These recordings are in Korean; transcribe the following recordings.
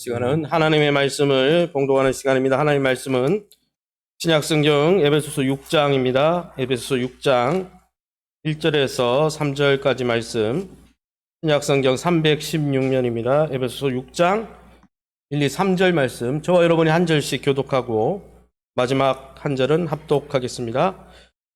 시간은 하나님의 말씀을 봉독하는 시간입니다. 하나님의 말씀은 신약성경 에베소서 6장입니다. 에베소서 6장 1절에서 3절까지 말씀, 신약성경 316면입니다. 에베소서 6장 1, 2, 3절 말씀, 저와 여러분이 한 절씩 교독하고 마지막 한 절은 합독하겠습니다.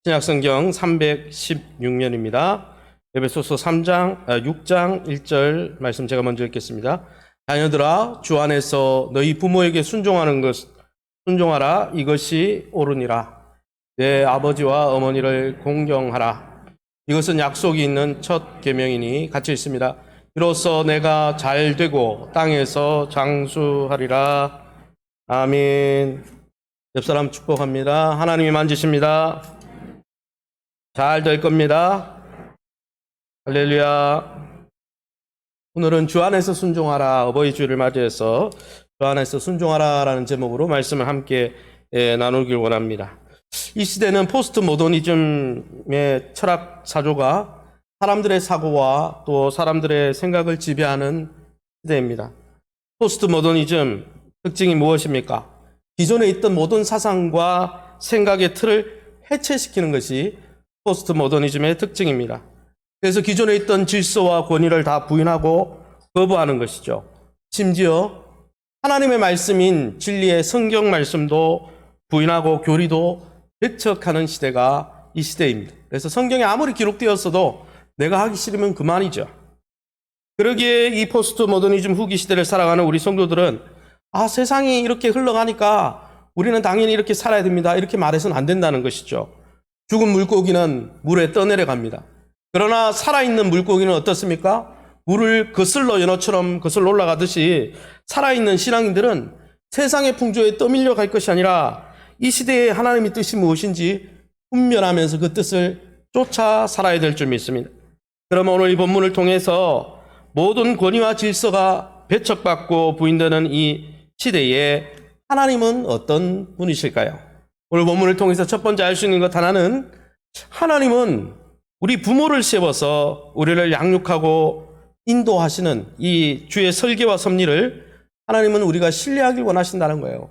신약성경 316면입니다. 에베소서 6장 1절 말씀 제가 먼저 읽겠습니다. 자녀들아, 주 안에서 너희 부모에게 순종하라. 이것이 옳으니라. 내 아버지와 어머니를 공경하라. 이것은 약속이 있는 첫 계명이니 같이 있습니다. 이로써 내가 잘 되고 땅에서 장수하리라. 아멘. 옆 사람 축복합니다. 하나님이 만지십니다. 잘 될 겁니다. 할렐루야. 오늘은 주 안에서 순종하라, 어버이 주일을 맞이해서 주 안에서 순종하라라는 제목으로 말씀을 함께 나누길 원합니다. 이 시대는 포스트 모더니즘의 철학 사조가 사람들의 사고와 또 사람들의 생각을 지배하는 시대입니다. 포스트 모더니즘 특징이 무엇입니까? 기존에 있던 모든 사상과 생각의 틀을 해체시키는 것이 포스트 모더니즘의 특징입니다. 그래서 기존에 있던 질서와 권위를 다 부인하고 거부하는 것이죠. 심지어 하나님의 말씀인 진리의 성경 말씀도 부인하고 교리도 배척하는 시대가 이 시대입니다. 그래서 성경에 아무리 기록되었어도 내가 하기 싫으면 그만이죠. 그러기에 이 포스트 모더니즘 후기 시대를 살아가는 우리 성도들은 세상이 이렇게 흘러가니까 우리는 당연히 이렇게 살아야 됩니다, 이렇게 말해서는 안 된다는 것이죠. 죽은 물고기는 물에 떠내려갑니다. 그러나 살아있는 물고기는 어떻습니까? 물을 거슬러 연어처럼 거슬러 올라가듯이 살아있는 신앙인들은 세상의 풍조에 떠밀려 갈 것이 아니라 이 시대에 하나님의 뜻이 무엇인지 분별하면서 그 뜻을 쫓아 살아야 될 줄 믿습니다. 그러면 오늘 이 본문을 통해서 모든 권위와 질서가 배척받고 부인되는 이 시대에 하나님은 어떤 분이실까요? 오늘 본문을 통해서 첫 번째 알 수 있는 것 하나는, 하나님은 우리 부모를 세워서 우리를 양육하고 인도하시는 이 주의 설계와 섭리를 하나님은 우리가 신뢰하길 원하신다는 거예요.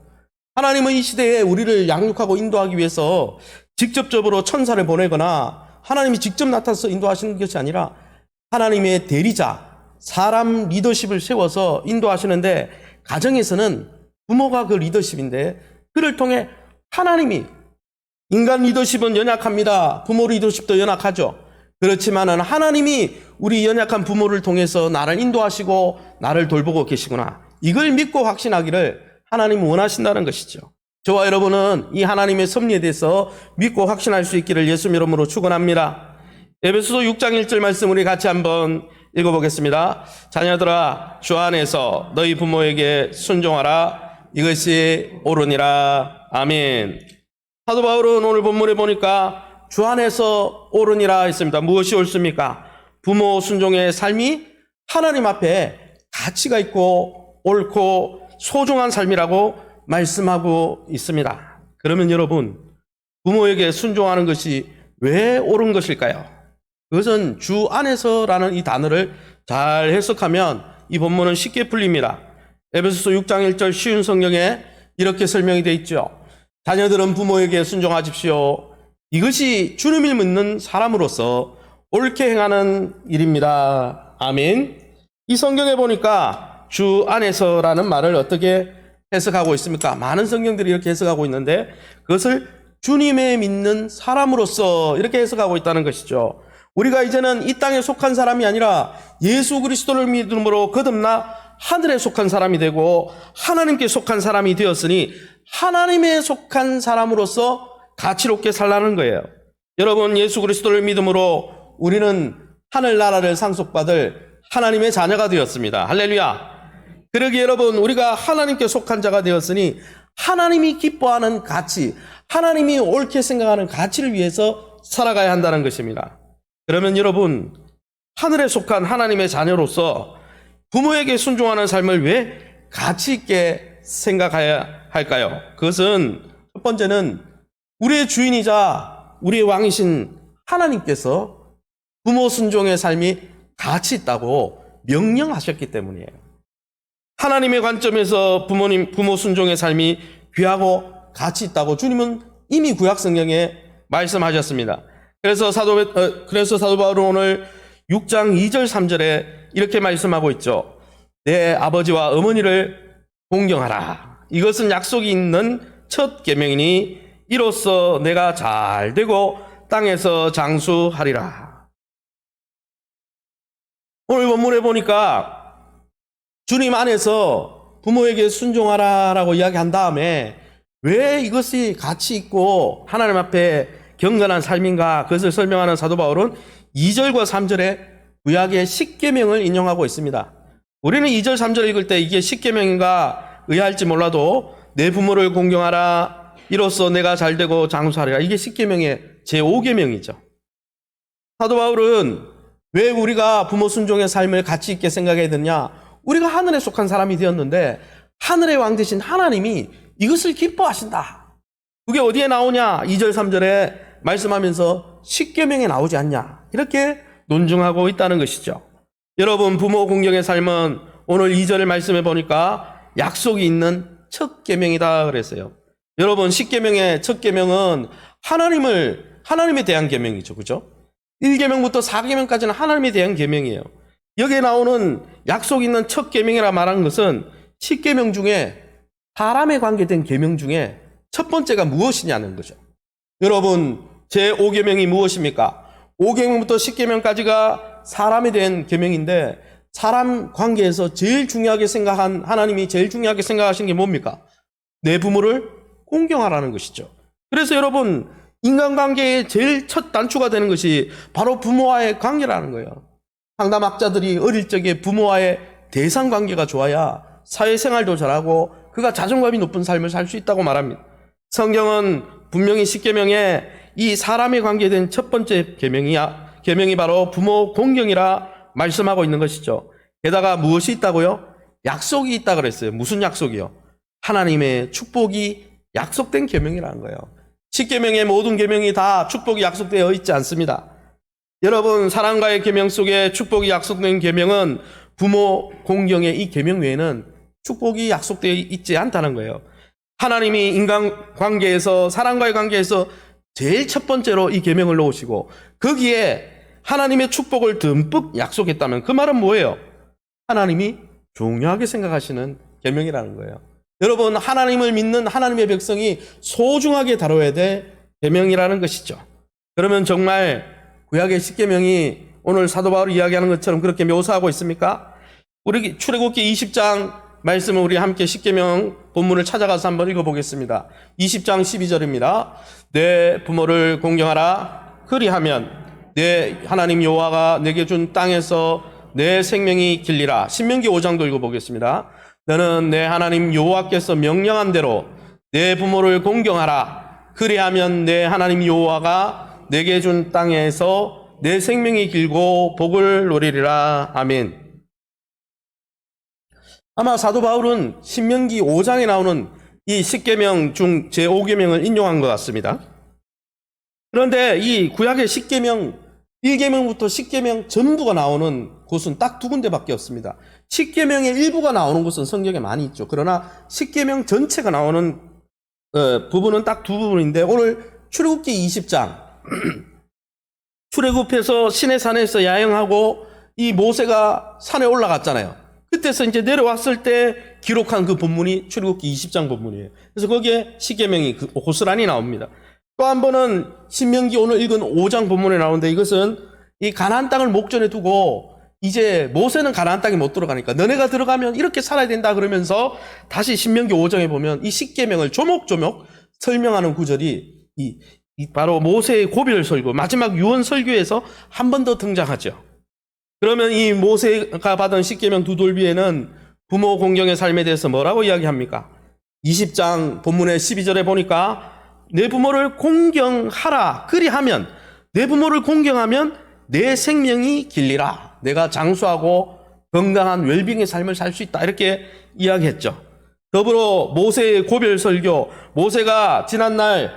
하나님은 이 시대에 우리를 양육하고 인도하기 위해서 직접적으로 천사를 보내거나 하나님이 직접 나타나서 인도하시는 것이 아니라 하나님의 대리자, 사람 리더십을 세워서 인도하시는데, 가정에서는 부모가 그 리더십인데 그를 통해 하나님이, 인간 리더십은 연약합니다. 부모 리더십도 연약하죠. 그렇지만은 하나님이 우리 연약한 부모를 통해서 나를 인도하시고 나를 돌보고 계시구나, 이걸 믿고 확신하기를 하나님은 원하신다는 것이죠. 저와 여러분은 이 하나님의 섭리에 대해서 믿고 확신할 수 있기를 예수 이름으로 축원합니다. 에베소서 6장 1절 말씀 우리 같이 한번 읽어보겠습니다. 자녀들아, 주 안에서 너희 부모에게 순종하라. 이것이 옳으니라. 아멘. 사도 바울은 오늘 본문에 보니까 주 안에서 옳으니라 했습니다. 무엇이 옳습니까? 부모 순종의 삶이 하나님 앞에 가치가 있고 옳고 소중한 삶이라고 말씀하고 있습니다. 그러면 여러분, 부모에게 순종하는 것이 왜 옳은 것일까요? 그것은 주 안에서라는 이 단어를 잘 해석하면 이 본문은 쉽게 풀립니다. 에베소서 6장 1절 쉬운 성경에 이렇게 설명이 되어 있죠. 자녀들은 부모에게 순종하십시오. 이것이 주님을 믿는 사람으로서 옳게 행하는 일입니다. 아멘. 이 성경에 보니까 주 안에서라는 말을 어떻게 해석하고 있습니까? 많은 성경들이 이렇게 해석하고 있는데 그것을 주님의 믿는 사람으로서 이렇게 해석하고 있다는 것이죠. 우리가 이제는 이 땅에 속한 사람이 아니라 예수 그리스도를 믿음으로 거듭나 하늘에 속한 사람이 되고 하나님께 속한 사람이 되었으니 하나님에 속한 사람으로서 가치롭게 살라는 거예요. 여러분, 예수 그리스도를 믿음으로 우리는 하늘나라를 상속받을 하나님의 자녀가 되었습니다. 할렐루야. 그러기에 여러분, 우리가 하나님께 속한 자가 되었으니 하나님이 기뻐하는 가치, 하나님이 옳게 생각하는 가치를 위해서 살아가야 한다는 것입니다. 그러면 여러분, 하늘에 속한 하나님의 자녀로서 부모에게 순종하는 삶을 왜 가치 있게 생각해야 할까요? 그것은 첫 번째는 우리의 주인이자 우리의 왕이신 하나님께서 부모 순종의 삶이 가치 있다고 명령하셨기 때문이에요. 하나님의 관점에서 부모 순종의 삶이 귀하고 가치 있다고 주님은 이미 구약 성경에 말씀하셨습니다. 그래서 사도 바울은 오늘 6장 2절 3절에 이렇게 말씀하고 있죠. 내 아버지와 어머니를 공경하라. 이것은 약속이 있는 첫 계명이니 이로써 내가 잘 되고 땅에서 장수하리라. 오늘 본문에 보니까 주님 안에서 부모에게 순종하라라고 이야기한 다음에 왜 이것이 가치 있고 하나님 앞에 경건한 삶인가 그것을 설명하는 사도 바울은 2절과 3절에 구약의 십계명을 인용하고 있습니다. 우리는 2절 3절 읽을 때 이게 십계명인가 의아할지 몰라도 내 부모를 공경하라 이로써 내가 잘되고 장수하리라 이게 십계명의 제5계명이죠. 사도 바울은 왜 우리가 부모 순종의 삶을 가치 있게 생각해야 되냐? 우리가 하늘에 속한 사람이 되었는데 하늘의 왕 되신 하나님이 이것을 기뻐하신다. 그게 어디에 나오냐? 2절 3절에 말씀하면서 십계명에 나오지 않냐? 이렇게 논증하고 있다는 것이죠. 여러분 부모 공경의 삶은 오늘 2절을 말씀해 보니까 약속이 있는 첫 계명이다 그랬어요. 여러분 십계명의 첫 계명은 하나님에 대한 계명이죠. 그죠? 1계명부터 4계명까지는 하나님에 대한 계명이에요. 여기에 나오는 약속 있는 첫 계명이라 말하는 것은 10계명 중에 사람에 관계된 계명 중에 첫 번째가 무엇이냐는 거죠. 여러분 제5계명이 무엇입니까? 5계명부터 10계명까지가 사람에 대한 계명인데 사람 관계에서 제일 중요하게 생각한 하나님이 제일 중요하게 생각하시는 게 뭡니까? 내 부모를 공경하라는 것이죠. 그래서 여러분 인간관계의 제일 첫 단추가 되는 것이 바로 부모와의 관계라는 거예요. 상담학자들이 어릴 적에 부모와의 대상관계가 좋아야 사회생활도 잘하고 그가 자존감이 높은 삶을 살 수 있다고 말합니다. 성경은 분명히 십계명에 이 사람에 관계된 첫 번째 계명이 바로 부모 공경이라 말씀하고 있는 것이죠. 게다가 무엇이 있다고요? 약속이 있다 그랬어요. 무슨 약속이요? 하나님의 축복이 약속된 계명이라는 거예요. 십계명의 모든 계명이 다 축복이 약속되어 있지 않습니다. 여러분 사랑과의 계명 속에 축복이 약속된 계명은 부모 공경의 이 계명 외에는 축복이 약속되어 있지 않다는 거예요. 하나님이 인간 관계에서 사랑과의 관계에서 제일 첫 번째로 이 계명을 놓으시고 거기에 하나님의 축복을 듬뿍 약속했다면 그 말은 뭐예요? 하나님이 중요하게 생각하시는 계명이라는 거예요. 여러분 하나님을 믿는 하나님의 백성이 소중하게 다뤄야 될 계명이라는 것이죠. 그러면 정말 구약의 십계명이 오늘 사도 바울이 이야기하는 것처럼 그렇게 묘사하고 있습니까? 우리 출애굽기 20장 말씀을 우리 함께 십계명 본문을 찾아가서 한번 읽어보겠습니다. 20장 12절입니다. 내 부모를 공경하라. 그리하면 내 하나님 여호와가 내게 준 땅에서 내 생명이 길리라. 신명기 5장도 읽어보겠습니다. 너는 내 하나님 여호와께서 명령한 대로 내 부모를 공경하라. 그리하면 내 하나님 여호와가 내게 준 땅에서 내 생명이 길고 복을 누리리라. 아멘. 아마 사도 바울은 신명기 5장에 나오는 이 십계명 중 제5계명을 인용한 것 같습니다. 그런데 이 구약의 십계명 1계명부터 10계명 전부가 나오는 곳은 딱 두 군데밖에 없습니다. 10계명의 일부가 나오는 곳은 성경에 많이 있죠. 그러나 10계명 전체가 나오는 부분은 딱 두 부분인데 오늘 출애굽기 20장 출애굽해서 시내산에서 야영하고 이 모세가 산에 올라갔잖아요. 그때서 이제 내려왔을 때 기록한 그 본문이 출애굽기 20장 본문이에요. 그래서 거기에 십계명이 고스란히 나옵니다. 또 한 번은 신명기 오늘 읽은 5장 본문에 나오는데 이것은 이 가나안 땅을 목전에 두고 이제 모세는 가나안 땅에 못 들어가니까 너네가 들어가면 이렇게 살아야 된다 그러면서 다시 신명기 5장에 보면 이 십계명을 조목조목 설명하는 구절이 바로 모세의 고별 설교 마지막 유언 설교에서 한 번 더 등장하죠. 그러면 이 모세가 받은 십계명 두 돌비에는 부모 공경의 삶에 대해서 뭐라고 이야기합니까? 20장 본문의 12절에 보니까 내 부모를 공경하라. 그리하면 내 부모를 공경하면 내 생명이 길리라. 내가 장수하고 건강한 웰빙의 삶을 살 수 있다. 이렇게 이야기했죠. 더불어 모세의 고별 설교, 모세가 지난날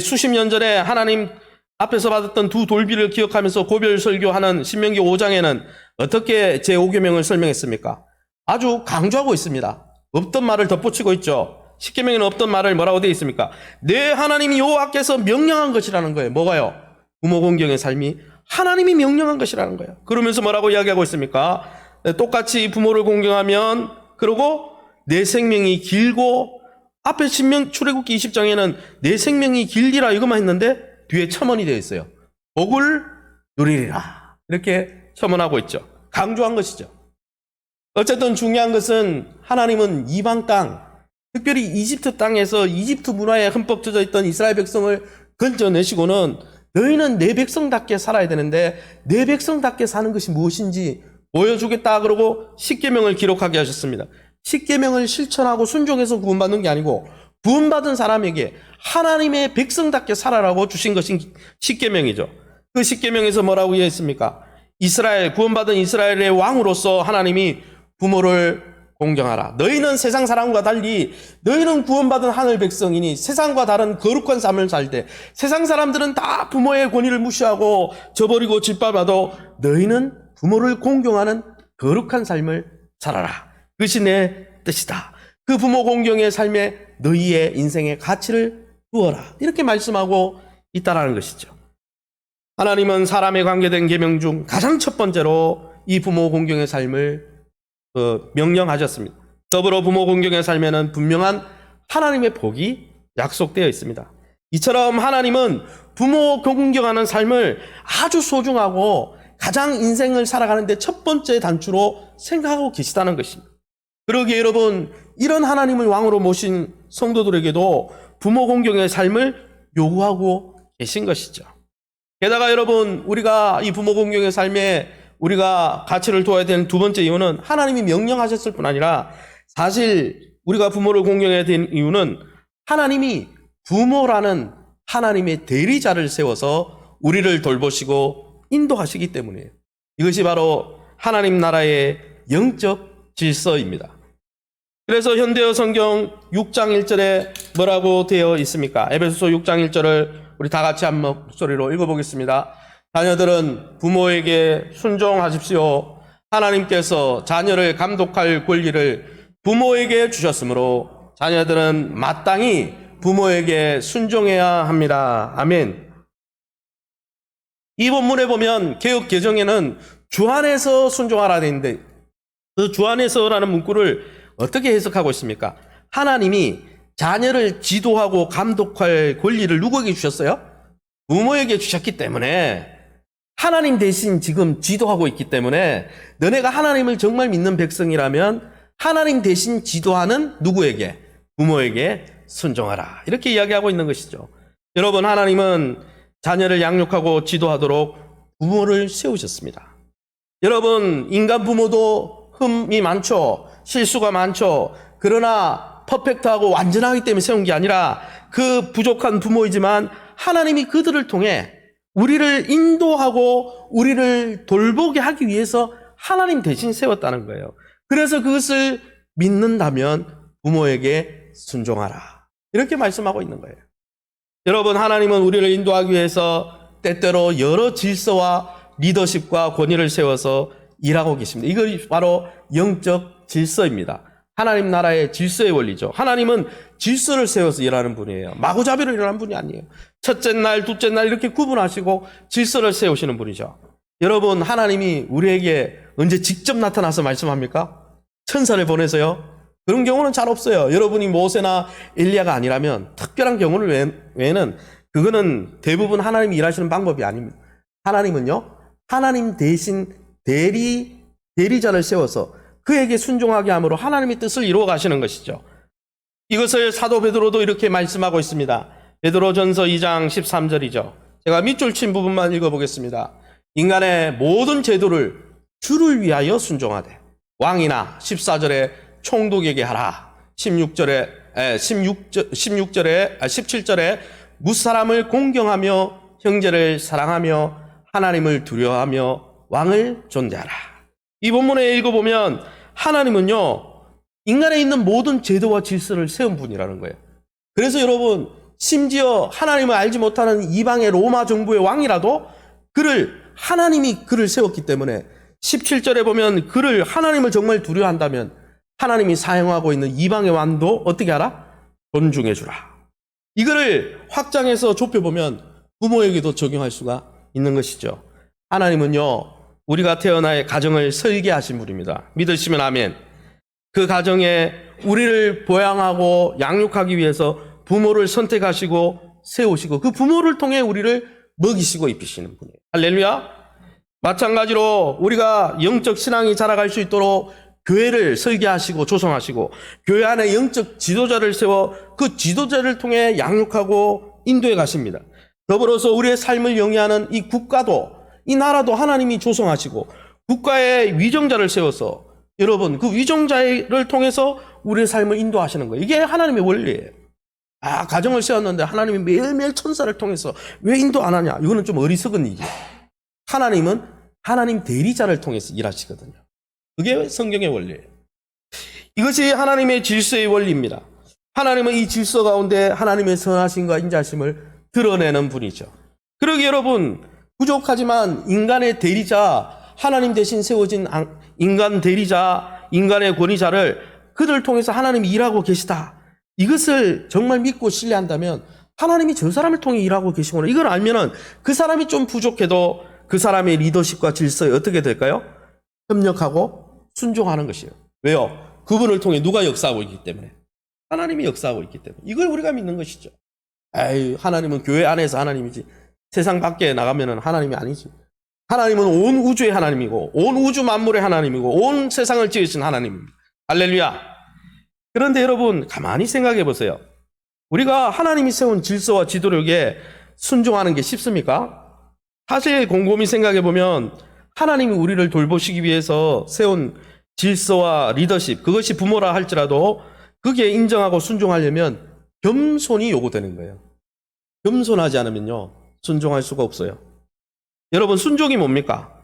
수십 년 전에 하나님 앞에서 받았던 두 돌비를 기억하면서 고별 설교하는 신명기 5장에는 어떻게 제5계명을 설명했습니까? 아주 강조하고 있습니다. 없던 말을 덧붙이고 있죠. 십계명에는 없던 말을 뭐라고 되어 있습니까? 내 하나님이 여호와께서 명령한 것이라는 거예요. 뭐가요? 부모 공경의 삶이 하나님이 명령한 것이라는 거예요. 그러면서 뭐라고 이야기하고 있습니까? 똑같이 부모를 공경하면, 그리고 내 생명이 길고, 앞에 출애굽기 20장에는 내 생명이 길리라 이것만 했는데 뒤에 첨언이 되어 있어요. 복을 누리리라, 이렇게 첨언하고 있죠. 강조한 것이죠. 어쨌든 중요한 것은 하나님은 이방 땅, 특별히 이집트 땅에서 이집트 문화에 흠뻑 젖어 있던 이스라엘 백성을 건져내시고는 너희는 내 백성답게 살아야 되는데 내 백성답게 사는 것이 무엇인지 보여주겠다 그러고 십계명을 기록하게 하셨습니다. 십계명을 실천하고 순종해서 구원받는 게 아니고 구원받은 사람에게 하나님의 백성답게 살아라고 주신 것이 십계명이죠. 그 십계명에서 뭐라고 이해했습니까? 구원받은 이스라엘의 왕으로서 하나님이 부모를 공경하라. 너희는 세상 사람과 달리 너희는 구원받은 하늘 백성이니 세상과 다른 거룩한 삶을 살 때, 세상 사람들은 다 부모의 권위를 무시하고 저버리고 짓밟아도 너희는 부모를 공경하는 거룩한 삶을 살아라. 그것이 내 뜻이다. 그 부모 공경의 삶에 너희의 인생의 가치를 두어라. 이렇게 말씀하고 있다라는 것이죠. 하나님은 사람에 관계된 계명 중 가장 첫 번째로 이 부모 공경의 삶을 명령하셨습니다. 더불어 부모 공경의 삶에는 분명한 하나님의 복이 약속되어 있습니다. 이처럼 하나님은 부모 공경하는 삶을 아주 소중하고 가장 인생을 살아가는데 첫 번째 단추로 생각하고 계시다는 것입니다. 그러기에 여러분, 이런 하나님을 왕으로 모신 성도들에게도 부모 공경의 삶을 요구하고 계신 것이죠. 게다가 여러분, 우리가 이 부모 공경의 삶에 우리가 가치를 둬야 되는 두 번째 이유는 하나님이 명령하셨을 뿐 아니라 사실 우리가 부모를 공경해야 되는 이유는 하나님이 부모라는 하나님의 대리자를 세워서 우리를 돌보시고 인도하시기 때문이에요. 이것이 바로 하나님 나라의 영적 질서입니다. 그래서 현대어 성경 6장 1절에 뭐라고 되어 있습니까? 에베소서 6장 1절을 우리 다 같이 한 목소리로 읽어보겠습니다. 자녀들은 부모에게 순종하십시오. 하나님께서 자녀를 감독할 권리를 부모에게 주셨으므로 자녀들은 마땅히 부모에게 순종해야 합니다. 아멘. 이 본문에 보면 개역 개정에는 주 안에서 순종하라 되어 있는데 그 주 안에서라는 문구를 어떻게 해석하고 있습니까? 하나님이 자녀를 지도하고 감독할 권리를 누구에게 주셨어요? 부모에게 주셨기 때문에 하나님 대신 지금 지도하고 있기 때문에 너네가 하나님을 정말 믿는 백성이라면 하나님 대신 지도하는 누구에게? 부모에게 순종하라. 이렇게 이야기하고 있는 것이죠. 여러분, 하나님은 자녀를 양육하고 지도하도록 부모를 세우셨습니다. 여러분, 인간 부모도 흠이 많죠. 실수가 많죠. 그러나 퍼펙트하고 완전하기 때문에 세운 게 아니라 그 부족한 부모이지만 하나님이 그들을 통해 우리를 인도하고 우리를 돌보게 하기 위해서 하나님 대신 세웠다는 거예요. 그래서 그것을 믿는다면 부모에게 순종하라. 이렇게 말씀하고 있는 거예요. 여러분, 하나님은 우리를 인도하기 위해서 때때로 여러 질서와 리더십과 권위를 세워서 일하고 계십니다. 이것이 바로 영적 질서입니다. 하나님 나라의 질서의 원리죠. 하나님은 질서를 세워서 일하는 분이에요. 마구잡이로 일하는 분이 아니에요. 첫째 날, 둘째 날 이렇게 구분하시고 질서를 세우시는 분이죠. 여러분, 하나님이 우리에게 언제 직접 나타나서 말씀합니까? 천사를 보내서요? 그런 경우는 잘 없어요. 여러분이 모세나 엘리야가 아니라면 특별한 경우를 외에는 그거는 대부분 하나님이 일하시는 방법이 아닙니다. 하나님은요, 하나님 대신 대리자를 세워서 그에게 순종하게 함으로 하나님의 뜻을 이루어 가시는 것이죠. 이것을 사도 베드로도 이렇게 말씀하고 있습니다. 베드로전서 2장 13절이죠. 제가 밑줄 친 부분만 읽어보겠습니다. 인간의 모든 제도를 주를 위하여 순종하되 왕이나 14절에 총독에게 하라. 17절에 무사람을 공경하며 형제를 사랑하며 하나님을 두려워하며 왕을 존대하라. 이 본문에 읽어보면 하나님은요, 인간에 있는 모든 제도와 질서를 세운 분이라는 거예요. 그래서 여러분, 심지어 하나님을 알지 못하는 이방의 로마 정부의 왕이라도 하나님이 그를 세웠기 때문에 17절에 보면 그를 하나님을 정말 두려워한다면 하나님이 사용하고 있는 이방의 왕도 어떻게 하라? 존중해 주라. 이거를 확장해서 좁혀보면 부모에게도 적용할 수가 있는 것이죠. 하나님은요, 우리가 태어나의 가정을 설계하신 분입니다. 믿으시면 아멘. 그 가정에 우리를 보양하고 양육하기 위해서 부모를 선택하시고 세우시고 그 부모를 통해 우리를 먹이시고 입히시는 분이에요. 할렐루야. 마찬가지로 우리가 영적 신앙이 자라갈 수 있도록 교회를 설계하시고 조성하시고 교회 안에 영적 지도자를 세워 그 지도자를 통해 양육하고 인도해 가십니다. 더불어서 우리의 삶을 영위하는 이 국가도 이 나라도 하나님이 조성하시고 국가의 위정자를 세워서 여러분 그 위정자를 통해서 우리의 삶을 인도하시는 거예요. 이게 하나님의 원리예요. 가정을 세웠는데 하나님이 매일매일 천사를 통해서 왜 인도 안 하냐? 이거는 좀 어리석은 일이에요. 하나님은 하나님 대리자를 통해서 일하시거든요. 그게 성경의 원리예요. 이것이 하나님의 질서의 원리입니다. 하나님은 이 질서 가운데 하나님의 선하심과 인자심을 드러내는 분이죠. 그러기 여러분 부족하지만 인간의 대리자 하나님 대신 세워진 인간 대리자 인간의 권위자를 그들을 통해서 하나님이 일하고 계시다. 이것을 정말 믿고 신뢰한다면 하나님이 저 사람을 통해 일하고 계시구나. 이걸 알면은 그 사람이 좀 부족해도 그 사람의 리더십과 질서에 어떻게 될까요? 협력하고 순종하는 것이에요. 왜요? 그분을 통해 누가 역사하고 있기 때문에. 하나님이 역사하고 있기 때문에. 이걸 우리가 믿는 것이죠. 하나님은 교회 안에서 하나님이지 세상 밖에 나가면은 하나님이 아니지. 하나님은 온 우주의 하나님이고 온 우주 만물의 하나님이고 온 세상을 지으신 하나님입니다. 할렐루야. 그런데 여러분 가만히 생각해 보세요. 우리가 하나님이 세운 질서와 지도력에 순종하는 게 쉽습니까? 사실 곰곰이 생각해 보면 하나님이 우리를 돌보시기 위해서 세운 질서와 리더십, 그것이 부모라 할지라도 그게 인정하고 순종하려면 겸손이 요구되는 거예요. 겸손하지 않으면요 순종할 수가 없어요. 여러분 순종이 뭡니까?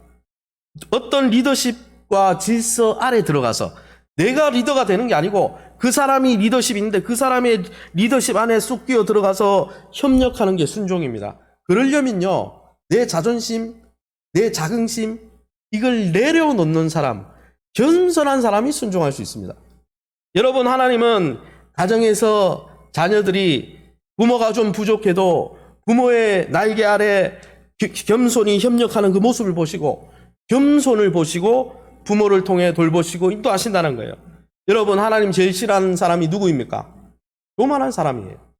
어떤 리더십과 질서 아래 들어가서 내가 리더가 되는 게 아니고 그 사람이 리더십인데 그 사람의 리더십 안에 쑥 끼어 들어가서 협력하는 게 순종입니다. 그러려면요 내 자존심, 내 자긍심 이걸 내려놓는 사람, 겸손한 사람이 순종할 수 있습니다. 여러분 하나님은 가정에서 자녀들이 부모가 좀 부족해도 부모의 날개 아래 겸손히 협력하는 그 모습을 보시고 겸손을 보시고 부모를 통해 돌보시고 인도하신다는 거예요. 여러분 하나님 제일 싫어하는 사람이 누구입니까? 교만한 사람이에요.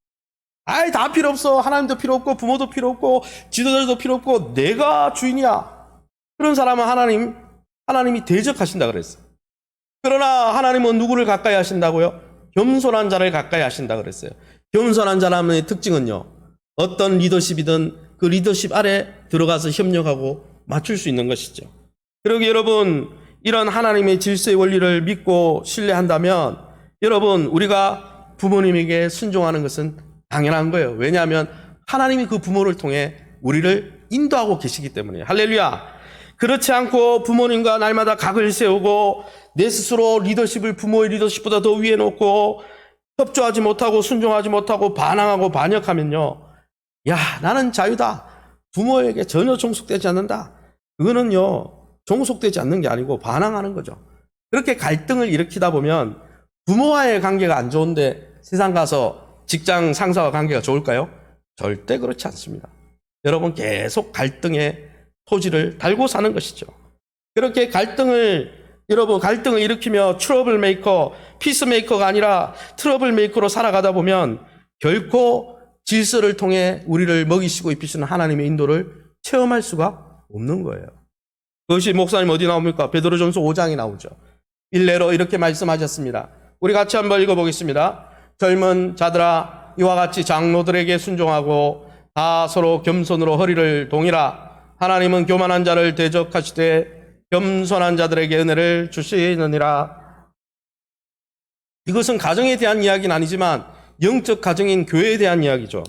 다 필요 없어. 하나님도 필요 없고 부모도 필요 없고 지도자도 필요 없고 내가 주인이야. 그런 사람은 하나님이 대적하신다 그랬어요. 그러나 하나님은 누구를 가까이 하신다고요? 겸손한 자를 가까이 하신다 그랬어요. 겸손한 사람의 특징은요 어떤 리더십이든 그 리더십 아래 들어가서 협력하고 맞출 수 있는 것이죠. 그러기 여러분 이런 하나님의 질서의 원리를 믿고 신뢰한다면 여러분 우리가 부모님에게 순종하는 것은 당연한 거예요. 왜냐하면 하나님이 그 부모를 통해 우리를 인도하고 계시기 때문이에요. 할렐루야. 그렇지 않고 부모님과 날마다 각을 세우고 내 스스로 리더십을 부모의 리더십보다 더 위에 놓고 협조하지 못하고 순종하지 못하고 반항하고 반역하면요 나는 자유다. 부모에게 전혀 종속되지 않는다. 그거는요 종속되지 않는 게 아니고 반항하는 거죠. 그렇게 갈등을 일으키다 보면 부모와의 관계가 안 좋은데 세상 가서 직장 상사와 관계가 좋을까요? 절대 그렇지 않습니다. 여러분 계속 갈등의 토지를 달고 사는 것이죠. 그렇게 갈등을 일으키며 트러블 메이커, 피스 메이커가 아니라 트러블 메이커로 살아가다 보면 결코 질서를 통해 우리를 먹이시고 입히시는 하나님의 인도를 체험할 수가 없는 거예요. 그것이 목사님 어디 나옵니까? 베드로전서 5장이 나오죠. 일례로 이렇게 말씀하셨습니다. 우리 같이 한번 읽어보겠습니다. 젊은 자들아 이와 같이 장로들에게 순종하고 다 서로 겸손으로 허리를 동이라. 하나님은 교만한 자를 대적하시되 겸손한 자들에게 은혜를 주시느니라. 이것은 가정에 대한 이야기는 아니지만 영적 가정인 교회에 대한 이야기죠.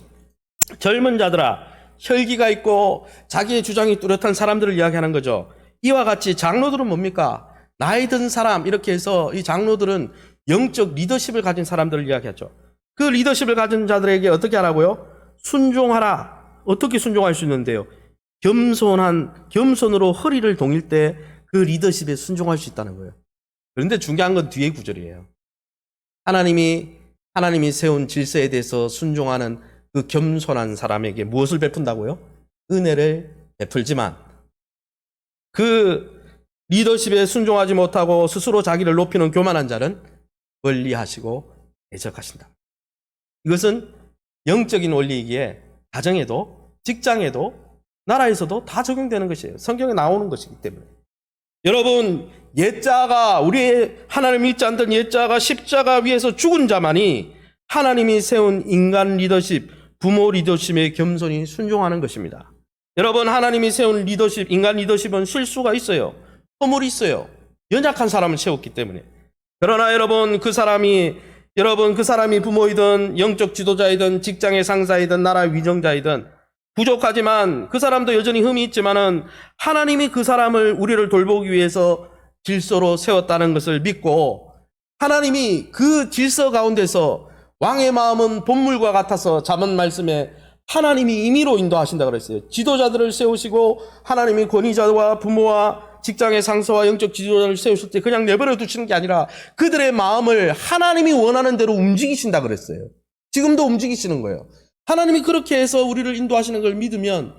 젊은 자들아, 혈기가 있고 자기의 주장이 뚜렷한 사람들을 이야기하는 거죠. 이와 같이 장로들은 뭡니까? 나이 든 사람, 이렇게 해서 이 장로들은 영적 리더십을 가진 사람들을 이야기하죠. 그 리더십을 가진 자들에게 어떻게 하라고요? 순종하라. 어떻게 순종할 수 있는데요? 겸손으로 허리를 동일 때 그 리더십에 순종할 수 있다는 거예요. 그런데 중요한 건 뒤에 구절이에요. 하나님이 세운 질서에 대해서 순종하는 그 겸손한 사람에게 무엇을 베푼다고요? 은혜를 베풀지만 그 리더십에 순종하지 못하고 스스로 자기를 높이는 교만한 자는 멀리하시고 대적하신다. 이것은 영적인 원리이기에 가정에도 직장에도 나라에서도 다 적용되는 것이에요. 성경에 나오는 것이기 때문에. 여러분, 우리의 하나님 믿지 않던 옛자가 십자가 위에서 죽은 자만이 하나님이 세운 인간 리더십, 부모 리더십에 겸손히 순종하는 것입니다. 여러분, 하나님이 세운 리더십, 인간 리더십은 실수가 있어요. 허물이 있어요. 연약한 사람을 세웠기 때문에. 그러나 여러분, 그 사람이 부모이든 영적 지도자이든 직장의 상사이든 나라 위정자이든 부족하지만 그 사람도 여전히 흠이 있지만은 하나님이 그 사람을 우리를 돌보기 위해서 질서로 세웠다는 것을 믿고 하나님이 그 질서 가운데서 왕의 마음은 본물과 같아서 잠언 말씀에 하나님이 임의로 인도하신다 그랬어요. 지도자들을 세우시고 하나님이 권위자와 부모와 직장의 상사와 영적 지도자를 세우실 때 그냥 내버려 두시는 게 아니라 그들의 마음을 하나님이 원하는 대로 움직이신다 그랬어요. 지금도 움직이시는 거예요. 하나님이 그렇게 해서 우리를 인도하시는 걸 믿으면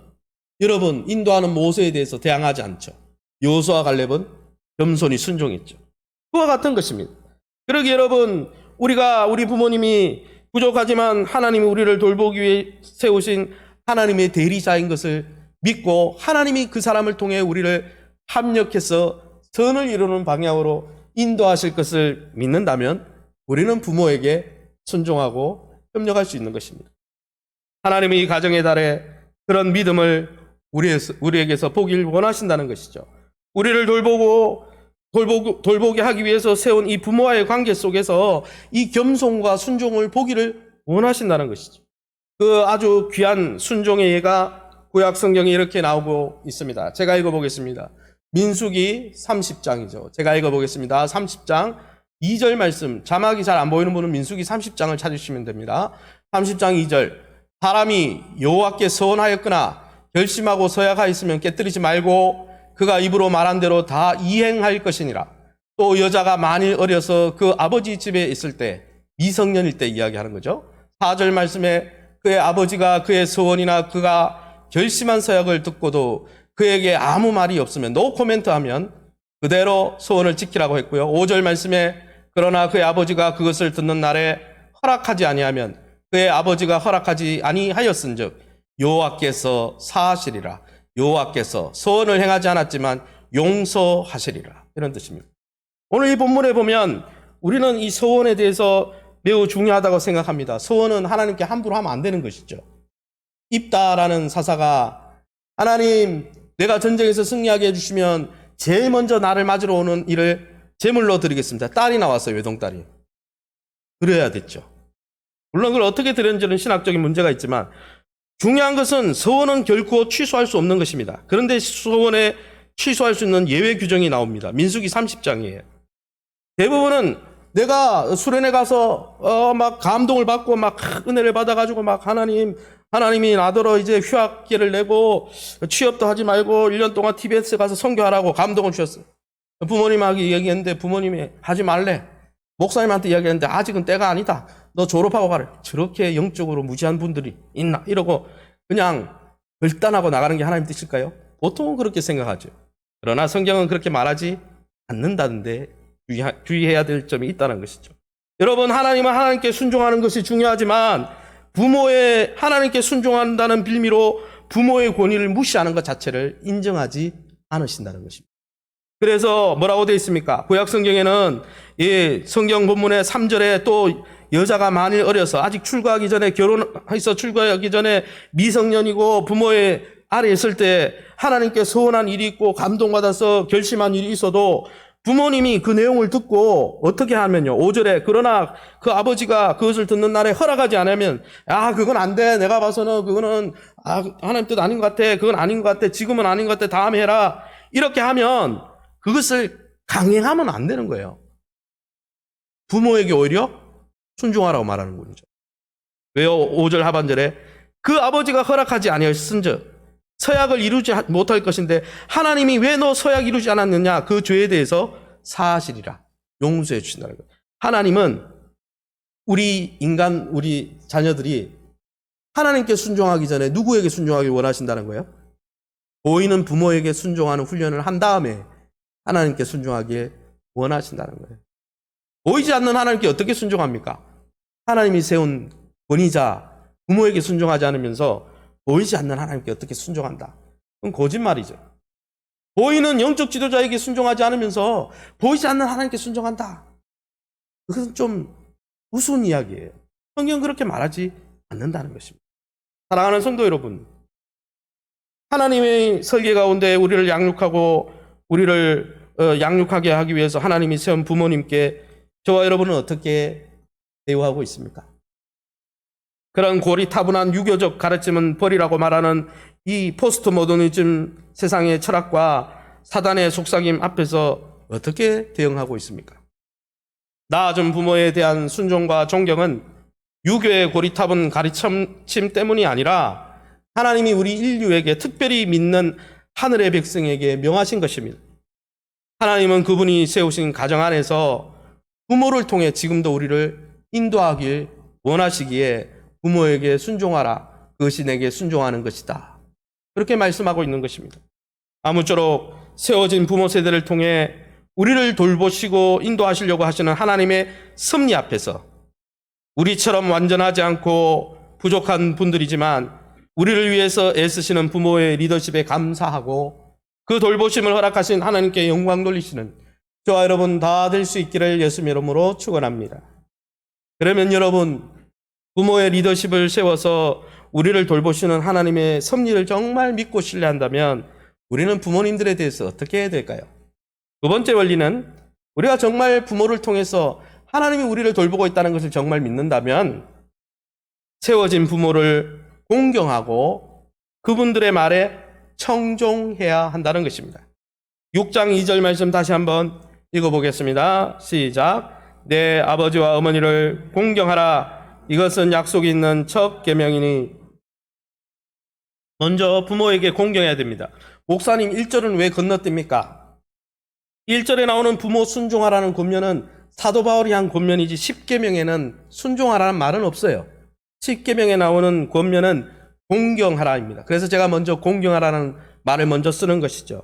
여러분, 인도하는 모세에 대해서 대항하지 않죠. 여호수아와 갈렙은 겸손히 순종했죠. 그와 같은 것입니다. 그러기 여러분, 우리 부모님이 부족하지만 하나님이 우리를 돌보기 위해 세우신 하나님의 대리자인 것을 믿고 하나님이 그 사람을 통해 우리를 합력해서 선을 이루는 방향으로 인도하실 것을 믿는다면 우리는 부모에게 순종하고 협력할 수 있는 것입니다. 하나님이 이 가정의 달에 그런 믿음을 우리에게서 보길 원하신다는 것이죠. 우리를 돌보게 하기 위해서 세운 이 부모와의 관계 속에서 이 겸손과 순종을 보기를 원하신다는 것이죠. 그 아주 귀한 순종의 예가 구약 성경에 이렇게 나오고 있습니다. 제가 읽어보겠습니다. 민수기 30장이죠. 제가 읽어보겠습니다. 30장 2절 말씀, 자막이 잘 안 보이는 분은 민수기 30장을 찾으시면 됩니다. 30장 2절, 사람이 여호와께 서원하였거나 결심하고 서약하였으면 깨뜨리지 말고 그가 입으로 말한 대로 다 이행할 것이니라. 또 여자가 만일 어려서 그 아버지 집에 있을 때, 미성년일 때 이야기하는 거죠. 4절 말씀에 그의 아버지가 그의 서원이나 그가 결심한 서약을 듣고도 그에게 아무 말이 없으면 노 코멘트 하면 그대로 서원을 지키라고 했고요. 5절 말씀에 그러나 그의 아버지가 그것을 듣는 날에 허락하지 아니하면 그의 아버지가 허락하지 아니하였은즉 여호와께서 사하시리라. 여호와께서 서원을 행하지 않았지만 용서하시리라. 이런 뜻입니다. 오늘 이 본문에 보면 우리는 이 서원에 대해서 매우 중요하다고 생각합니다. 서원은 하나님께 함부로 하면 안 되는 것이죠. 입다라는 사사가 하나님, 내가 전쟁에서 승리하게 해주시면 제일 먼저 나를 맞으러 오는 일을 제물로 드리겠습니다. 딸이 나왔어요. 외동딸이. 그래야 됐죠. 물론 그걸 어떻게 드렸는지는 신학적인 문제가 있지만 중요한 것은 서원은 결코 취소할 수 없는 것입니다. 그런데 서원에 취소할 수 있는 예외 규정이 나옵니다. 민수기 30장이에요. 대부분은 내가 수련회 가서 막 감동을 받고 막 은혜를 받아가지고 막 하나님이 나더러 이제 휴학계를 내고 취업도 하지 말고 1년 동안 TBS 가서 선교하라고 감동을 주셨어요. 부모님하고 얘기했는데 부모님이 하지 말래. 목사님한테 이야기했는데 아직은 때가 아니다. 너 졸업하고 가래. 저렇게 영적으로 무지한 분들이 있나? 이러고 그냥 결단하고 나가는 게 하나님 뜻일까요? 보통은 그렇게 생각하죠. 그러나 성경은 그렇게 말하지 않는다는데 주의해야 될 점이 있다는 것이죠. 여러분, 하나님은 하나님께 순종하는 것이 중요하지만 부모의 하나님께 순종한다는 빌미로 부모의 권위를 무시하는 것 자체를 인정하지 않으신다는 것입니다. 그래서 뭐라고 되어 있습니까? 구약 성경에는 성경 본문의 3절에 또 여자가 만일 어려서 아직 출가하기 전에 결혼해서 출가하기 전에 미성년이고 부모의 아래 있을 때 하나님께 서원한 일이 있고 감동받아서 결심한 일이 있어도 부모님이 그 내용을 듣고 어떻게 하면요. 5절에 그러나 그 아버지가 그것을 듣는 날에 허락하지 않으면 그건 안 돼. 내가 봐서는 그거는 하나님 뜻 아닌 것 같아. 그건 아닌 것 같아. 지금은 아닌 것 같아. 다음에 해라. 이렇게 하면 그것을 강행하면 안 되는 거예요. 부모에게 오히려 순종하라고 말하는 거죠. 왜요? 5절 하반절에 그 아버지가 허락하지 아니하였은즉 서약을 이루지 못할 것인데 하나님이 왜 너 서약 이루지 않았느냐? 그 죄에 대해서 사하시리라. 용서해 주신다는 거예요. 하나님은 우리 인간, 우리 자녀들이 하나님께 순종하기 전에 누구에게 순종하길 원하신다는 거예요? 보이는 부모에게 순종하는 훈련을 한 다음에 하나님께 순종하길 원하신다는 거예요. 보이지 않는 하나님께 어떻게 순종합니까? 하나님이 세운 권위자 부모에게 순종하지 않으면서 보이지 않는 하나님께 어떻게 순종한다? 그건 거짓말이죠. 보이는 영적 지도자에게 순종하지 않으면서 보이지 않는 하나님께 순종한다. 그것은 좀 우스운 이야기예요. 성경은 그렇게 말하지 않는다는 것입니다. 사랑하는 성도 여러분, 하나님의 설계 가운데 우리를 양육하고 우리를 양육하게 하기 위해서 하나님이 세운 부모님께 저와 여러분은 어떻게 대우하고 있습니까? 그런 고리타분한 유교적 가르침은 버리라고 말하는 이 포스트 모더니즘 세상의 철학과 사단의 속삭임 앞에서 어떻게 대응하고 있습니까? 낳아준 부모에 대한 순종과 존경은 유교의 고리타분 가르침 때문이 아니라 하나님이 우리 인류에게 특별히 믿는 하늘의 백성에게 명하신 것입니다. 하나님은 그분이 세우신 가정 안에서 부모를 통해 지금도 우리를 인도하길 원하시기에 부모에게 순종하라. 그것이 내게 순종하는 것이다. 그렇게 말씀하고 있는 것입니다. 아무쪼록 세워진 부모 세대를 통해 우리를 돌보시고 인도하시려고 하시는 하나님의 섭리 앞에서 우리처럼 완전하지 않고 부족한 분들이지만 우리를 위해서 애쓰시는 부모의 리더십에 감사하고 그 돌보심을 허락하신 하나님께 영광 돌리시는 저와 여러분 다 될 수 있기를 예수님 이름으로 축원합니다. 그러면 여러분 부모의 리더십을 세워서 우리를 돌보시는 하나님의 섭리를 정말 믿고 신뢰한다면 우리는 부모님들에 대해서 어떻게 해야 될까요? 두 번째 원리는 우리가 정말 부모를 통해서 하나님이 우리를 돌보고 있다는 것을 정말 믿는다면 세워진 부모를 공경하고 그분들의 말에 청종해야 한다는 것입니다. 6장 2절 말씀 다시 한번 읽어보겠습니다. 시작. 내 아버지와 어머니를 공경하라. 이것은 약속이 있는 첫 계명이니. 먼저 부모에게 공경해야 됩니다. 목사님 1절은 왜 건너뜁니까? 1절에 나오는 부모 순종하라는 권면은 사도 바울이 한 권면이지 10계명에는 순종하라는 말은 없어요. 10계명에 나오는 권면은 공경하라입니다. 그래서 제가 먼저 공경하라는 말을 먼저 쓰는 것이죠.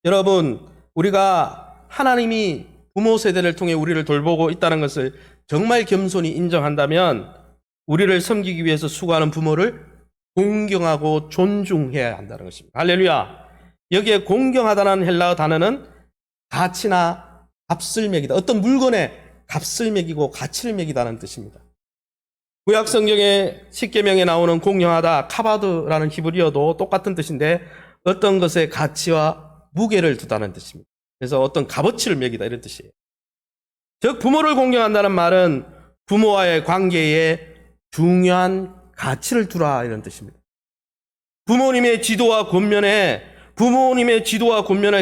여러분, 우리가 하나님이 부모 세대를 통해 우리를 돌보고 있다는 것을 정말 겸손히 인정한다면 우리를 섬기기 위해서 수고하는 부모를 공경하고 존중해야 한다는 것입니다. 할렐루야. 여기에 공경하다는 헬라어 단어는 가치나 값을 매기다. 어떤 물건에 값을 매기고 가치를 매기다는 뜻입니다. 구약 성경의 10계명에 나오는 공경하다, 카바드라는 히브리어도 똑같은 뜻인데 어떤 것에 가치와 무게를 두다는 뜻입니다. 그래서 어떤 값어치를 매기다 이런 뜻이에요. 즉 부모를 공경한다는 말은 부모와의 관계에 중요한 가치를 두라 이런 뜻입니다. 부모님의 지도와 권면을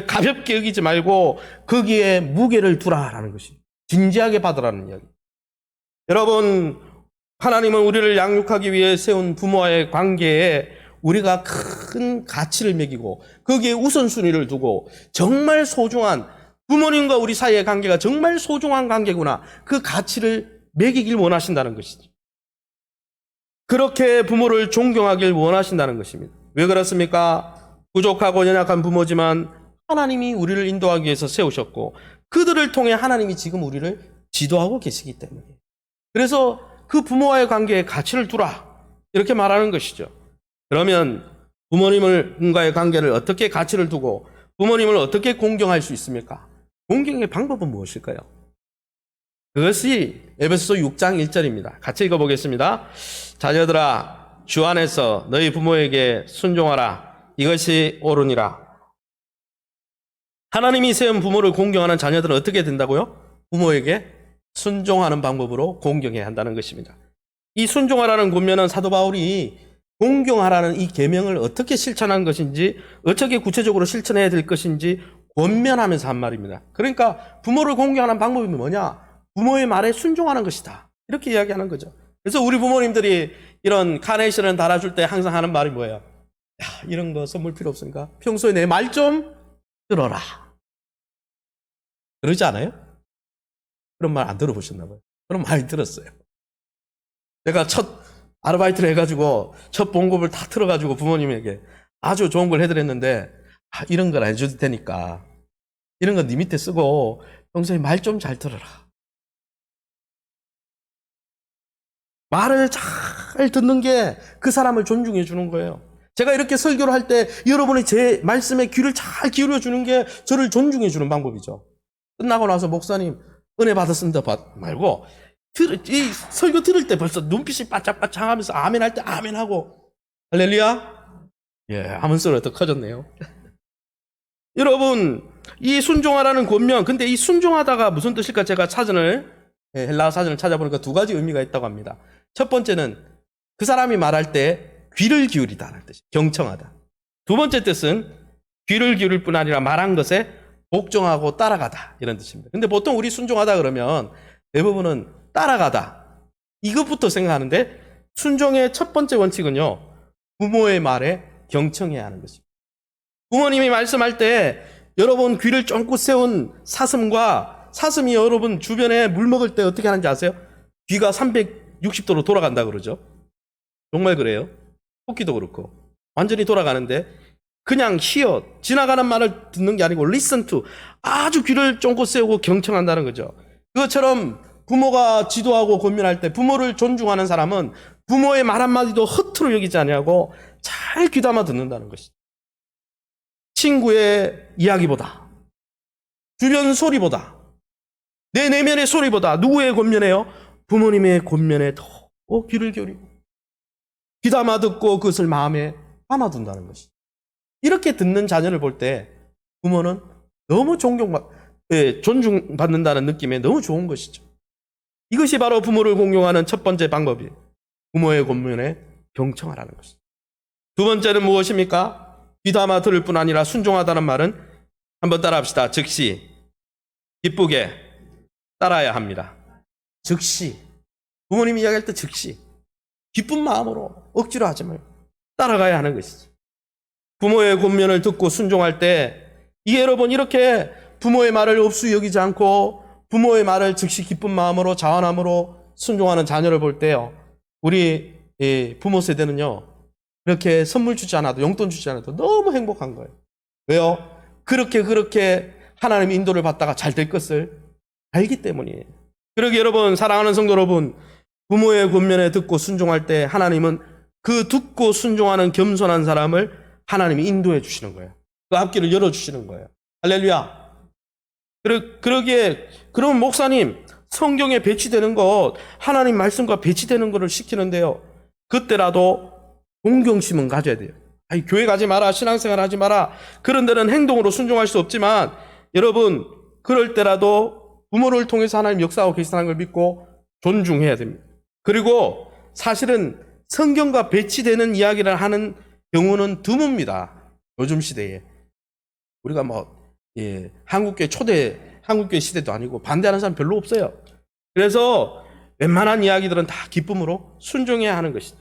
가볍게 여기지 말고 거기에 무게를 두라라는 것이 진지하게 받으라는 이야기. 여러분, 하나님은 우리를 양육하기 위해 세운 부모와의 관계에 우리가 큰 가치를 매기고 거기에 우선순위를 두고 정말 소중한 부모님과 우리 사이의 관계가 정말 소중한 관계구나. 그 가치를 매기길 원하신다는 것이죠. 그렇게 부모를 존경하길 원하신다는 것입니다. 왜 그렇습니까? 부족하고 연약한 부모지만 하나님이 우리를 인도하기 위해서 세우셨고 그들을 통해 하나님이 지금 우리를 지도하고 계시기 때문에 그래서 그 부모와의 관계에 가치를 두라 이렇게 말하는 것이죠. 그러면 부모님과의 관계를 어떻게 가치를 두고 부모님을 어떻게 공경할 수 있습니까? 공경의 방법은 무엇일까요? 그것이 에베소서 6장 1절입니다. 같이 읽어보겠습니다. 자녀들아 주 안에서 너희 부모에게 순종하라. 이것이 옳으니라. 하나님이 세운 부모를 공경하는 자녀들은 어떻게 된다고요? 부모에게 순종하는 방법으로 공경해야 한다는 것입니다. 이 순종하라는 권면은 사도 바울이 공경하라는 이 계명을 어떻게 실천한 것인지 어떻게 구체적으로 실천해야 될 것인지 권면하면서 한 말입니다. 그러니까 부모를 공경하는 방법이 뭐냐? 부모의 말에 순종하는 것이다. 이렇게 이야기하는 거죠. 그래서 우리 부모님들이 이런 카네이션을 달아줄 때 항상 하는 말이 뭐예요? 이런 거 선물 필요 없으니까 평소에 내 말 좀 들어라. 그러지 않아요? 그런 말 안 들어보셨나 봐요. 그런 많이 들었어요. 내가 첫 아르바이트를 해가지고 첫 봉급을 다 틀어가지고 부모님에게 아주 좋은 걸 해드렸는데 이런 걸 안 해줘도 되니까 이런 건 네 밑에 쓰고 평소에 말 좀 잘 들어라. 말을 잘 듣는 게 그 사람을 존중해 주는 거예요. 제가 이렇게 설교를 할 때 여러분이 제 말씀에 귀를 잘 기울여 주는 게 저를 존중해 주는 방법이죠. 끝나고 나서 목사님 은혜 받았습니다 말고 이 설교 들을 때 벌써 눈빛이 바짝바짝 하면서 아멘 할 때 아멘 하고 할렐루야? 예, 아멘 소리가 더 커졌네요. 여러분, 이 순종하라는 권면, 근데 이 순종하다가 무슨 뜻일까? 제가 헬라어 사전을 찾아보니까 두 가지 의미가 있다고 합니다. 첫 번째는 그 사람이 말할 때 귀를 기울이다라는 뜻이에요. 경청하다. 두 번째 뜻은 귀를 기울일 뿐 아니라 말한 것에 복종하고 따라가다 이런 뜻입니다. 근데 보통 우리 순종하다 그러면 대부분은 따라가다 이것부터 생각하는데 순종의 첫 번째 원칙은요. 부모의 말에 경청해야 하는 것입니다. 부모님이 말씀할 때 여러분 귀를 쫑긋 세운 사슴이 여러분 주변에 물 먹을 때 어떻게 하는지 아세요? 귀가 360도로 돌아간다 그러죠. 정말 그래요. 토끼도 그렇고 완전히 돌아가는데 그냥 지나가는 말을 듣는 게 아니고 listen to 아주 귀를 쫑긋 세우고 경청한다는 거죠. 그것처럼 부모가 지도하고 권면할 때 부모를 존중하는 사람은 부모의 말 한마디도 허투루 여기지 아니하고 잘 귀담아 듣는다는 것이죠. 친구의 이야기보다 주변 소리보다 내 내면의 소리보다 누구의 권면에요? 부모님의 권면에 더 귀를 기울이고 귀담아 듣고 그것을 마음에 담아둔다는 것이죠. 이렇게 듣는 자녀를 볼 때 부모는 너무 존중받는다는 느낌에 너무 좋은 것이죠. 이것이 바로 부모를 공경하는 첫 번째 방법이에요. 부모의 권면에 경청하라는 것이죠. 두 번째는 무엇입니까? 귀담아 들을 뿐 아니라 순종하다는 말은 한번 따라합시다. 즉시 기쁘게 따라야 합니다. 즉시 부모님이 이야기할 때 즉시 기쁜 마음으로 억지로 하지 말고 따라가야 하는 것이죠. 부모의 권면을 듣고 순종할 때 이게 여러분 이렇게 부모의 말을 없이 여기지 않고 부모의 말을 즉시 기쁜 마음으로 자원함으로 순종하는 자녀를 볼 때요. 우리 부모 세대는요. 이렇게 선물 주지 않아도 용돈 주지 않아도 너무 행복한 거예요. 왜요? 그렇게 하나님의 인도를 받다가 잘 될 것을 알기 때문이에요. 그러기 여러분 사랑하는 성도 여러분 부모의 권면에 듣고 순종할 때 하나님은 그 듣고 순종하는 겸손한 사람을 하나님이 인도해 주시는 거예요. 그 앞길을 열어주시는 거예요. 할렐루야. 그러기에 그럼 목사님 성경에 배치되는 것 하나님 말씀과 배치되는 것을 시키는데요. 그때라도 공경심은 가져야 돼요. 교회 가지 마라 신앙생활 하지 마라 그런 데는 행동으로 순종할 수 없지만 여러분 그럴 때라도 부모를 통해서 하나님 역사하고 계시다는 걸 믿고 존중해야 됩니다. 그리고 사실은 성경과 배치되는 이야기를 하는 경우는 드뭅니다. 요즘 시대에 우리가 한국교회 시대도 아니고 반대하는 사람 별로 없어요. 그래서 웬만한 이야기들은 다 기쁨으로 순종해야 하는 것이다.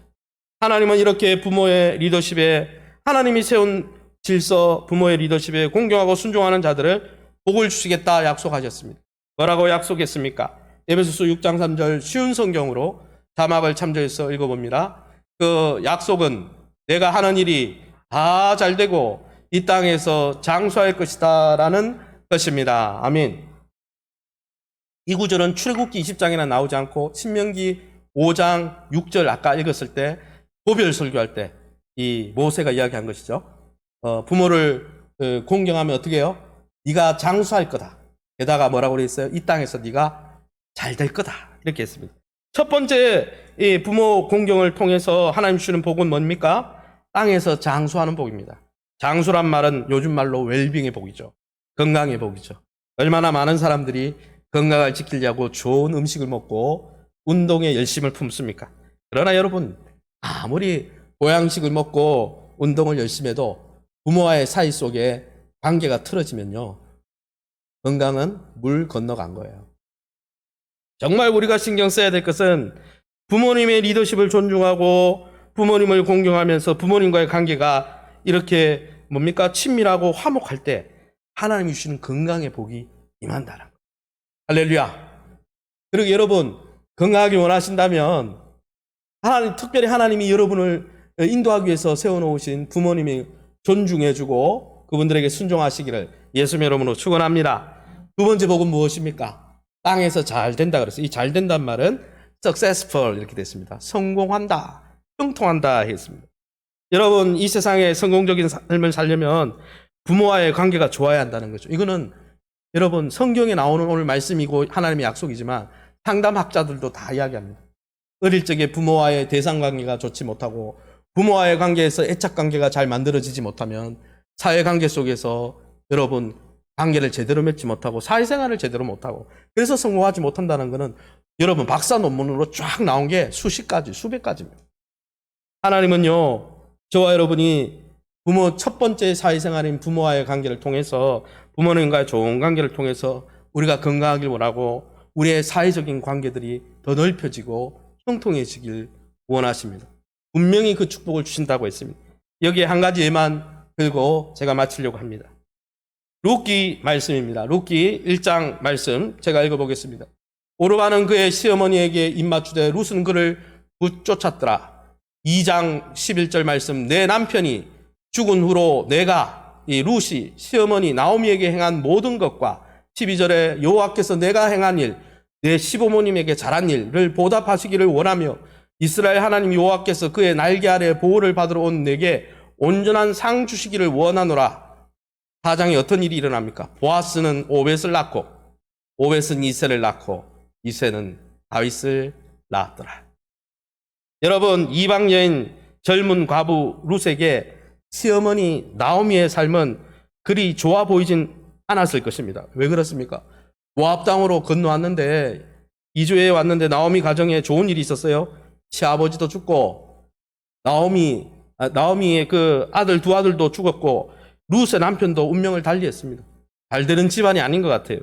하나님은 이렇게 부모의 리더십에 하나님이 세운 질서 부모의 리더십에 공경하고 순종하는 자들을 복을 주시겠다 약속하셨습니다. 뭐라고 약속했습니까? 에베소서 6장 3절 쉬운 성경으로 자막을 참조해서 읽어봅니다. 그 약속은 내가 하는 일이 다 잘되고 이 땅에서 장수할 것이다 라는 것입니다. 아멘. 이 구절은 출애굽기 20장에나 나오지 않고 신명기 5장 6절 아까 읽었을 때 고별 설교할 때 이 모세가 이야기한 것이죠. 부모를 공경하면 어떻게 해요? 네가 장수할 거다. 게다가 뭐라고 그랬어요? 이 땅에서 네가 잘 될 거다. 이렇게 했습니다. 첫 번째 이 부모 공경을 통해서 하나님 주시는 복은 뭡니까? 땅에서 장수하는 복입니다. 장수란 말은 요즘 말로 웰빙의 복이죠. 건강의 복이죠. 얼마나 많은 사람들이 건강을 지키려고 좋은 음식을 먹고 운동에 열심을 품습니까? 그러나 여러분 아무리 보양식을 먹고 운동을 열심히 해도 부모와의 사이 속에 관계가 틀어지면요. 건강은 물 건너간 거예요. 정말 우리가 신경 써야 될 것은 부모님의 리더십을 존중하고 부모님을 공경하면서 부모님과의 관계가 이렇게 뭡니까? 친밀하고 화목할 때 하나님이 주시는 건강의 복이 임한다는 거예요. 할렐루야. 그리고 여러분, 건강하기 원하신다면 특별히 하나님이 여러분을 인도하기 위해서 세워놓으신 부모님이 존중해주고 그분들에게 순종하시기를 예수님의 이름으로 축원합니다. 두 번째 복은 무엇입니까? 땅에서 잘 된다 그랬어요. 이 잘 된다는 말은 successful 이렇게 됐습니다. 성공한다, 형통한다 했습니다. 여러분, 이 세상에 성공적인 삶을 살려면 부모와의 관계가 좋아야 한다는 거죠. 이거는 여러분 성경에 나오는 오늘 말씀이고 하나님의 약속이지만 상담학자들도 다 이야기합니다. 어릴 적에 부모와의 대상관계가 좋지 못하고 부모와의 관계에서 애착관계가 잘 만들어지지 못하면 사회관계 속에서 여러분 관계를 제대로 맺지 못하고 사회생활을 제대로 못하고 그래서 성공하지 못한다는 것은 여러분 박사 논문으로 쫙 나온 게 수십 가지, 수백 가지입니다. 하나님은요, 저와 여러분이 첫 번째 사회생활인 부모와의 관계를 통해서 부모님과의 좋은 관계를 통해서 우리가 건강하길 원하고 우리의 사회적인 관계들이 더 넓혀지고 형통해지길 원하십니다. 분명히 그 축복을 주신다고 했습니다. 여기에 한 가지 예만 들고 제가 마치려고 합니다. 룻기 말씀입니다. 룻기 1장 말씀 제가 읽어보겠습니다. 오르바는 그의 시어머니에게 입맞추되 룻은 그를 붙쫓았더라. 2장 11절 말씀, 내 남편이 죽은 후로 내가 이 룻이 시어머니 나오미에게 행한 모든 것과 12절에 여호와께서 내가 행한 일, 내 시부모님에게 잘한 일을 보답하시기를 원하며 이스라엘 하나님 여호와께서 그의 날개 아래 보호를 받으러 온 내게 온전한 상 주시기를 원하노라. 4장에 어떤 일이 일어납니까? 보아스는 오벳을 낳고 오벳은 이새를 낳고 이새는 다윗을 낳았더라. 여러분, 이방 여인 젊은 과부 룻에게 시어머니 나오미의 삶은 그리 좋아 보이진 않았을 것입니다. 왜 그렇습니까? 모압 땅으로 건너왔는데 2주에 왔는데 나오미 가정에 좋은 일이 있었어요. 시아버지도 죽고 나오미의 그 두 아들도 죽었고 룻의 남편도 운명을 달리했습니다. 잘 되는 집안이 아닌 것 같아요.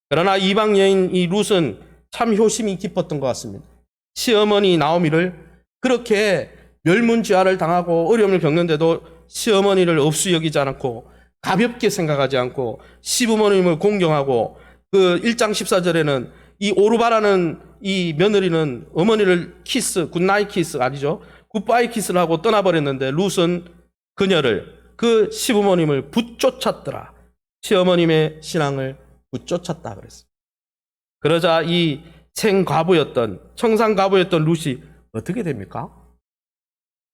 그러나 이방 여인 이 룻은 참 효심이 깊었던 것 같습니다. 시어머니 나오미를 그렇게 멸문지화를 당하고 어려움을 겪는데도 시어머니를 업수 여기지 않고 가볍게 생각하지 않고 시부모님을 공경하고 그 1장 14절에는 이 오르바라는 이 며느리는 어머니를 굿나잇 키스 아니죠. 굿바이 키스를 하고 떠나버렸는데 룻은 그녀를 그 시부모님을 붙쫓았더라. 시어머님의 신앙을 붙쫓았다 그랬어요. 그러자 이 청산과부였던 룻이 어떻게 됩니까?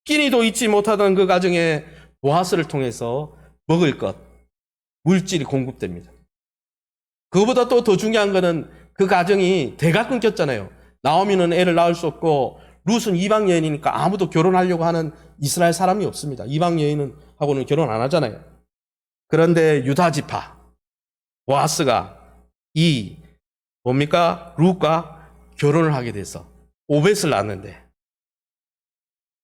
끼니도 잊지 못하던 그 가정에 보아스를 통해서 먹을 것, 물질이 공급됩니다. 그거보다 또 더 중요한 거는 그 가정이 대가 끊겼잖아요. 나오미는 애를 낳을 수 없고 룻은 이방 여인이니까 아무도 결혼하려고 하는 이스라엘 사람이 없습니다. 이방 여인하고는 결혼 안 하잖아요. 그런데 유다 지파 보아스가 룻과 결혼을 하게 돼서 오벳을 낳았는데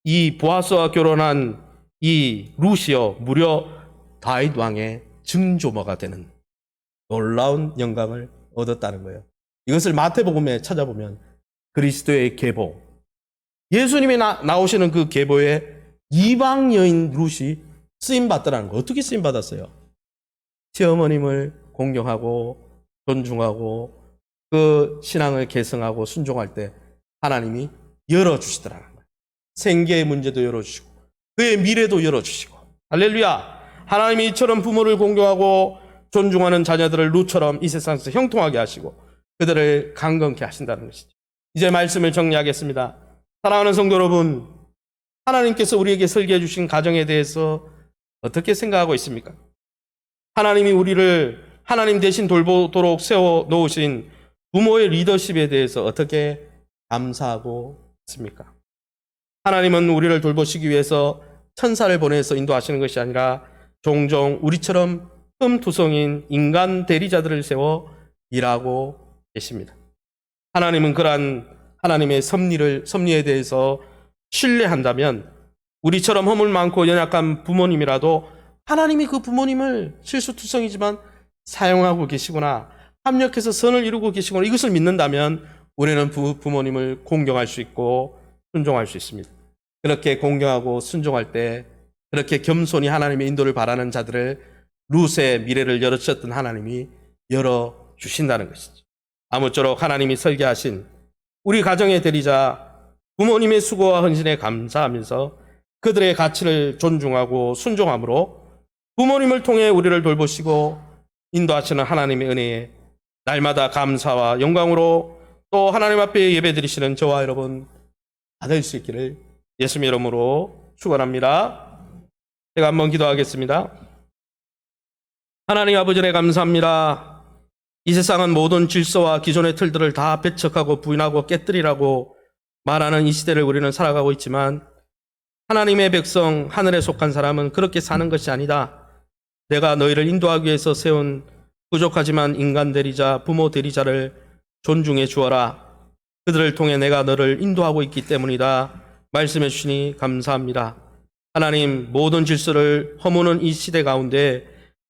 이 보아스와 결혼한 이 룻이요 무려 다윗 왕의 증조모가 되는 놀라운 영광을 얻었다는 거예요. 이것을 마태복음에 찾아보면 그리스도의 계보, 예수님이 나오시는 그 계보에 이방 여인 룻이 쓰임받더라는 거. 어떻게 쓰임받았어요? 시어머님을 공경하고 존중하고 그 신앙을 계승하고 순종할 때 하나님이 열어주시더라는 거예요. 생계의 문제도 열어주시고 그의 미래도 열어주시고. 할렐루야. 하나님이 이처럼 부모를 공경하고 존중하는 자녀들을 룻처럼 이 세상에서 형통하게 하시고 그들을 강건케 하신다는 것이죠. 이제 말씀을 정리하겠습니다. 사랑하는 성도 여러분, 하나님께서 우리에게 설계해 주신 가정에 대해서 어떻게 생각하고 있습니까? 하나님이 우리를 하나님 대신 돌보도록 세워 놓으신 부모의 리더십에 대해서 어떻게 감사하고 있습니까? 하나님은 우리를 돌보시기 위해서 천사를 보내서 인도하시는 것이 아니라 종종 우리처럼 흠투성인 인간 대리자들을 세워 일하고 계십니다. 하나님은 그러한 하나님의 섭리에 대해서 신뢰한다면 우리처럼 허물 많고 연약한 부모님이라도 하나님이 그 부모님을 실수투성이지만 사용하고 계시구나, 합력해서 선을 이루고 계시구나, 이것을 믿는다면 우리는 부모님을 공경할 수 있고 순종할 수 있습니다. 그렇게 공경하고 순종할 때 그렇게 겸손히 하나님의 인도를 바라는 자들을 룻의 미래를 열어주셨던 하나님이 열어주신다는 것이죠. 아무쪼록 하나님이 설계하신 우리 가정의 대리자 부모님의 수고와 헌신에 감사하면서 그들의 가치를 존중하고 순종함으로 부모님을 통해 우리를 돌보시고 인도하시는 하나님의 은혜에 날마다 감사와 영광으로 또 하나님 앞에 예배드리시는 저와 여러분 받을 수 있기를 예수님 이름으로 축원합니다. 제가 한번 기도하겠습니다. 하나님 아버지, 감사합니다. 이 세상은 모든 질서와 기존의 틀들을 다 배척하고 부인하고 깨뜨리라고 말하는 이 시대를 우리는 살아가고 있지만 하나님의 백성, 하늘에 속한 사람은 그렇게 사는 것이 아니다. 내가 너희를 인도하기 위해서 세운 부족하지만 인간 대리자, 부모 대리자를 존중해 주어라. 그들을 통해 내가 너를 인도하고 있기 때문이다. 말씀해 주시니 감사합니다. 하나님, 모든 질서를 허무는 이 시대 가운데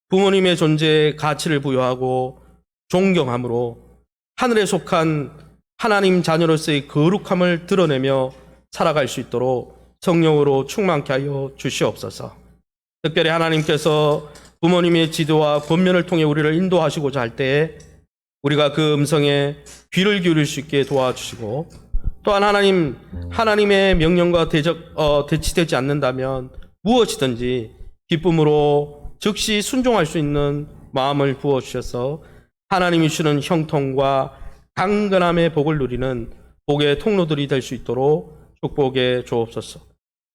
부모님의 존재에 가치를 부여하고 존경함으로 하늘에 속한 하나님 자녀로서의 거룩함을 드러내며 살아갈 수 있도록 성령으로 충만케 하여 주시옵소서. 특별히 하나님께서 부모님의 지도와 권면을 통해 우리를 인도하시고자 할 때에 우리가 그 음성에 귀를 기울일 수 있게 도와주시고, 또한 하나님의 명령과 대치되지 않는다면 무엇이든지 기쁨으로 즉시 순종할 수 있는 마음을 부어주셔서 하나님이 주시는 형통과 강건함의 복을 누리는 복의 통로들이 될 수 있도록 축복해 주옵소서.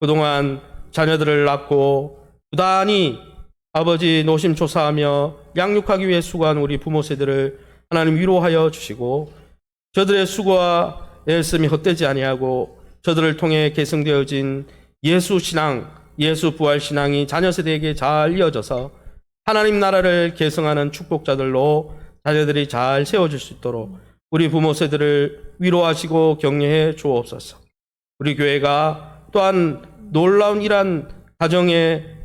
그동안 자녀들을 낳고 부단히 아버지 노심초사하며 양육하기 위해 수고한 우리 부모 세대를 하나님 위로하여 주시고, 저들의 수고와 애씀이 헛되지 아니하고 저들을 통해 계승되어진 예수 신앙, 예수 부활 신앙이 자녀 세대에게 잘 이어져서 하나님 나라를 계승하는 축복자들로 자녀들이 잘 세워질 수 있도록 우리 부모 세대를 위로하시고 격려해 주옵소서. 우리 교회가 또한 놀라운 이러한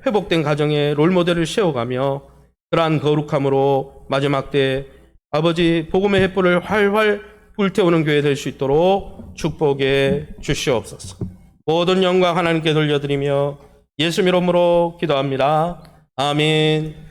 회복된 가정의 롤모델을 세워가며 그러한 거룩함으로 마지막 때 아버지 복음의 횃불을 활활 불태우는 교회 될 수 있도록 축복해 주시옵소서. 모든 영광 하나님께 돌려드리며 예수 이름으로 기도합니다. 아멘.